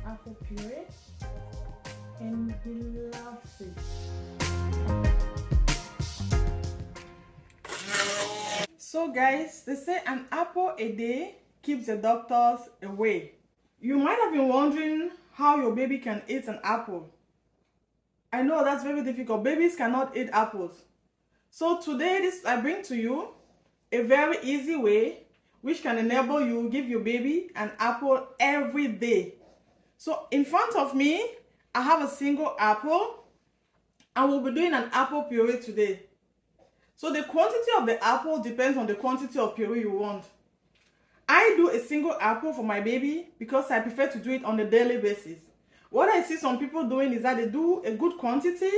apple puree, and he loves it. So guys, they say an apple a day keeps the doctors away. You might have been wondering how your baby can eat an apple. I know that's very difficult. Babies cannot eat apples. So today I bring to you a very easy way which can enable you give your baby an apple every day. So in front of me, I have a single apple and we'll be doing an apple puree today. So the quantity of the apple depends on the quantity of puree you want. I do a single apple for my baby because I prefer to do it on a daily basis. What I see some people doing is that they do a good quantity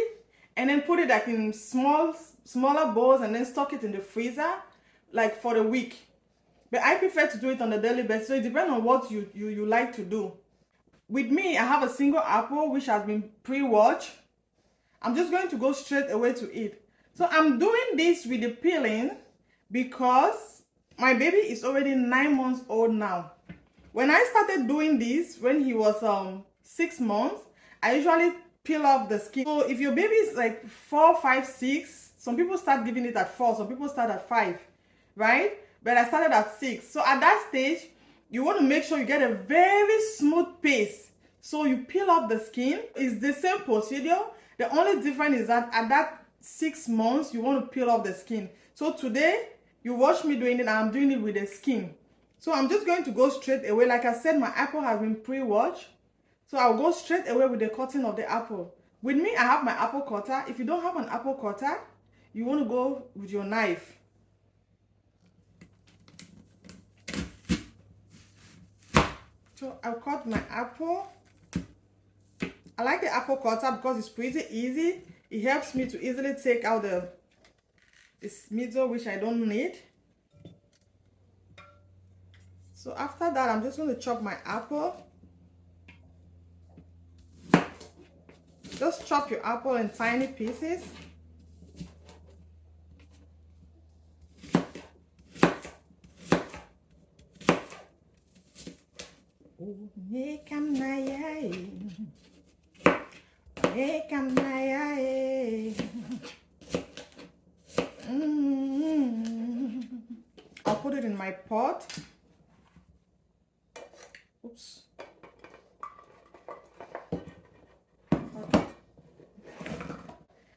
and then put it like in smaller bowls and then stock it in the freezer like for a week. But I prefer to do it on a daily basis, so it depends on what you like to do. With me, I have a single apple which has been pre-washed. I'm just going to go straight away to it. So I'm doing this with the peeling because my baby is already 9 months old now. When I started doing this, when he was 6 months, I usually peel off the skin. So if your baby is like 4, 5, 6, some people start giving it at 4, some people start at 5, right? But I started at 6. So at that stage, you want to make sure you get a very smooth paste. So you peel off the skin. It's the same procedure. The only difference is that at that 6 months, you want to peel off the skin. So today, you watch me doing it and I'm doing it with the skin. So I'm just going to go straight away. Like I said, my apple has been pre-washed. So I'll go straight away with the cutting of the apple. With me, I have my apple cutter. If you don't have an apple cutter, you want to go with your knife. So I'll cut my apple. I like the apple cutter because it's pretty easy. It helps me to easily take out this middle, which I don't need. So after that, I'm just going to chop my apple. Just chop your apple in tiny pieces. I'll put it in my pot. Oops. Okay.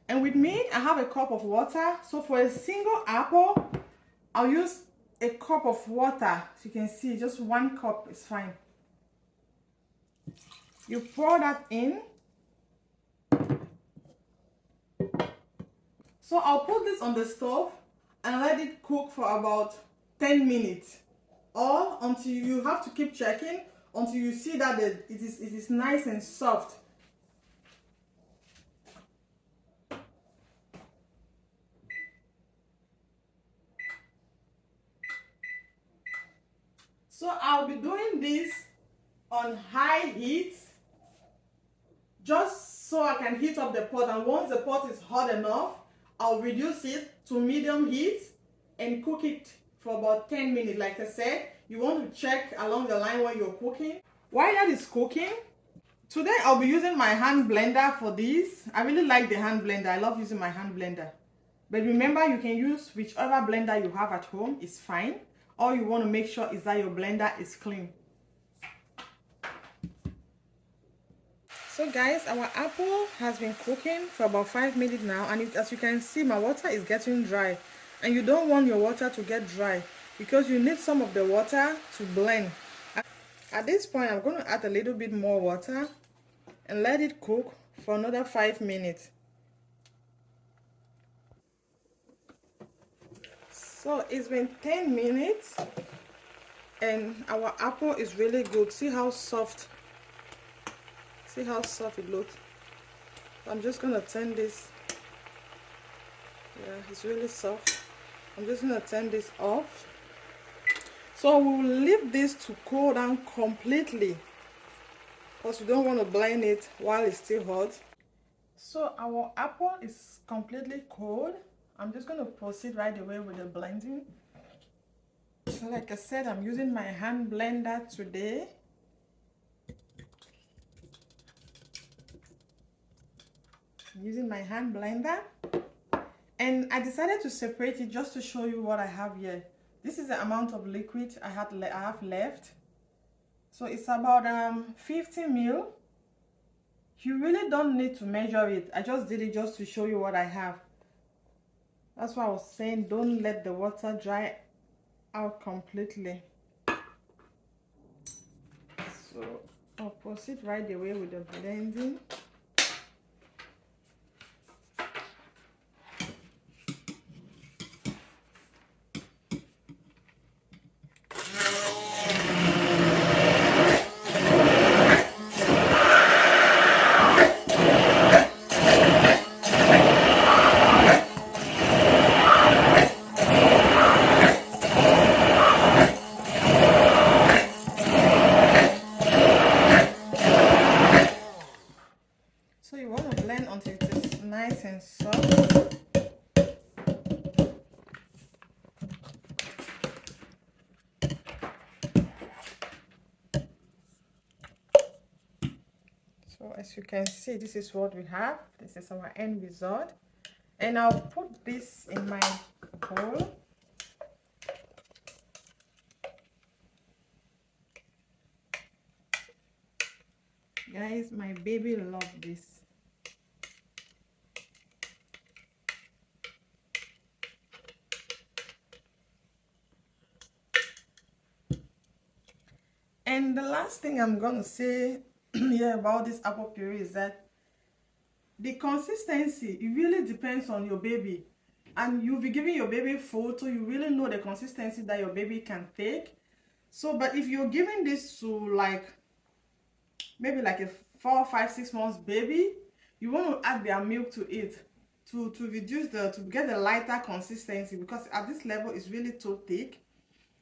And with me, I have a cup of water. So for a single apple, I'll use a cup of water. As you can see, just 1 cup is fine. You pour that in. So I'll put this on the stove and let it cook for about 10 minutes. Or until you have to keep checking until you see that it is nice and soft. So I'll be doing this on high heat just so I can heat up the pot, and once the pot is hot enough, I'll reduce it to medium heat and cook it for about 10 minutes. Like I said, you want to check along the line when you're cooking. While that is cooking, today I'll be using my hand blender for this. I really like the hand blender. I love using my hand blender. But remember, you can use whichever blender you have at home. It's fine. All you want to make sure is that your blender is clean. So guys, our apple has been cooking for about 5 minutes now, and as you can see, my water is getting dry. And you don't want your water to get dry because you need some of the water to blend. At this point, I'm going to add a little bit more water and let it cook for another 5 minutes. So it's been 10 minutes and our apple is really good. See how soft it looks. I'm just gonna turn this. Yeah, it's really soft. I'm just gonna turn this off. So we'll leave this to cool down completely because we don't want to blend it while it's still hot. So our apple is completely cold. I'm just going to proceed right away with the blending. So like I said, I'm using my hand blender today. using my hand blender. And I decided to separate it just to show you what I have here. This is the amount of liquid I have left. So it's about 50 ml. You really don't need to measure it. I just did it just to show you what I have. That's why I was saying don't let the water dry out completely. So I'll proceed right away with the blending. So you want to blend until it is nice and soft. So as you can see, this is what we have. This is our end result. And I'll put this in my bowl. Guys, my baby loves this. And the last thing I'm going to say here about this apple puree is that the consistency, it really depends on your baby. And you'll be giving your baby food, so you really know the consistency that your baby can take. So, but if you're giving this to like, maybe like a 4, 5, 6 months baby, you want to add their milk to it to reduce to get a lighter consistency, because at this level it's really too thick.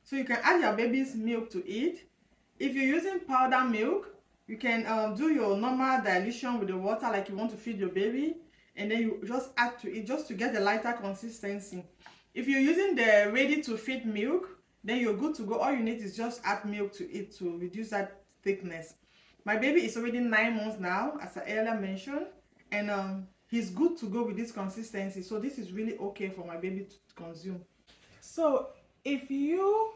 So you can add your baby's milk to it. If you're using powder milk, you can do your normal dilution with the water like you want to feed your baby, and then you just add to it just to get a lighter consistency. If you're using the ready to feed milk, then you're good to go. All you need is just add milk to it to reduce that thickness. My baby is already 9 months now, as I earlier mentioned, and he's good to go with this consistency. So this is really okay for my baby to consume. So if you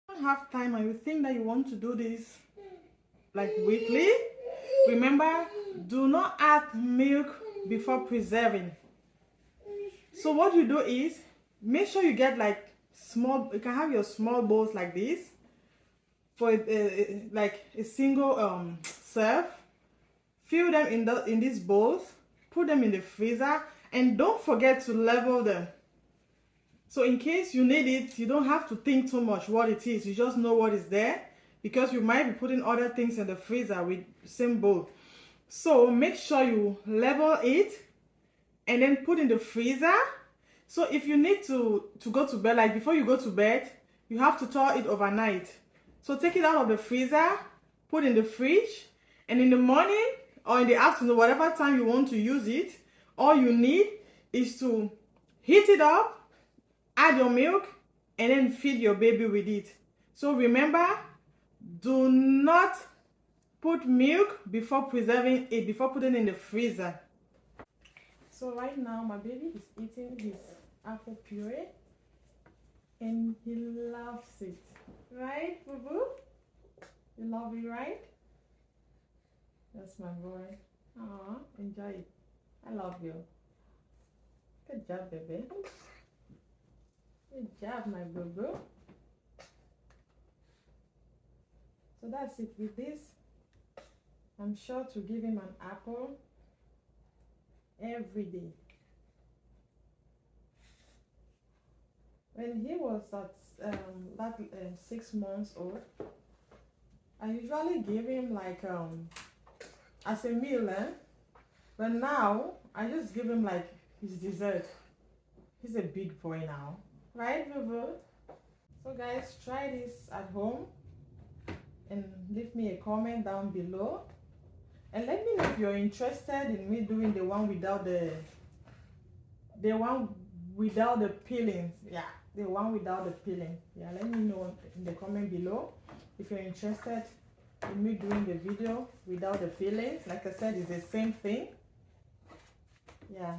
don't have time and you think that you want to do this like weekly, remember, do not add milk before preserving. So what you do is make sure you get like small, you can have your small bowls like this for like a single serve. Fill them in these bowls, put them in the freezer, and don't forget to level them. So in case you need it, you don't have to think too much what it is. You just know what is there, because you might be putting other things in the freezer with the same bowl. So make sure you level it and then put in the freezer. So if you need to go to bed, like before you go to bed, you have to thaw it overnight. So take it out of the freezer, put in the fridge, and in the morning or in the afternoon, whatever time you want to use it, all you need is to heat it up, add your milk, and then feed your baby with it. So remember, do not put milk before preserving it, before putting it in the freezer. So right now my baby is eating his apple puree and he loves it. Right, boo boo? You love it, right? That's my boy. Aw, enjoy it. I love you. Good job, baby. Good job, my boo-boo. So that's it with this. I'm sure to give him an apple every day. When he was at 6 months old, I usually give him like as a meal, but now I just give him like his dessert. He's a big boy now. Right, boo-boo? So guys, try this at home and leave me a comment down below, and let me know if you're interested in me doing the one without the peeling. Yeah, the one without the peeling. Yeah, let me know in the comment below if you're interested in me doing the video without the peelings. Like I said, it's the same thing. Yeah.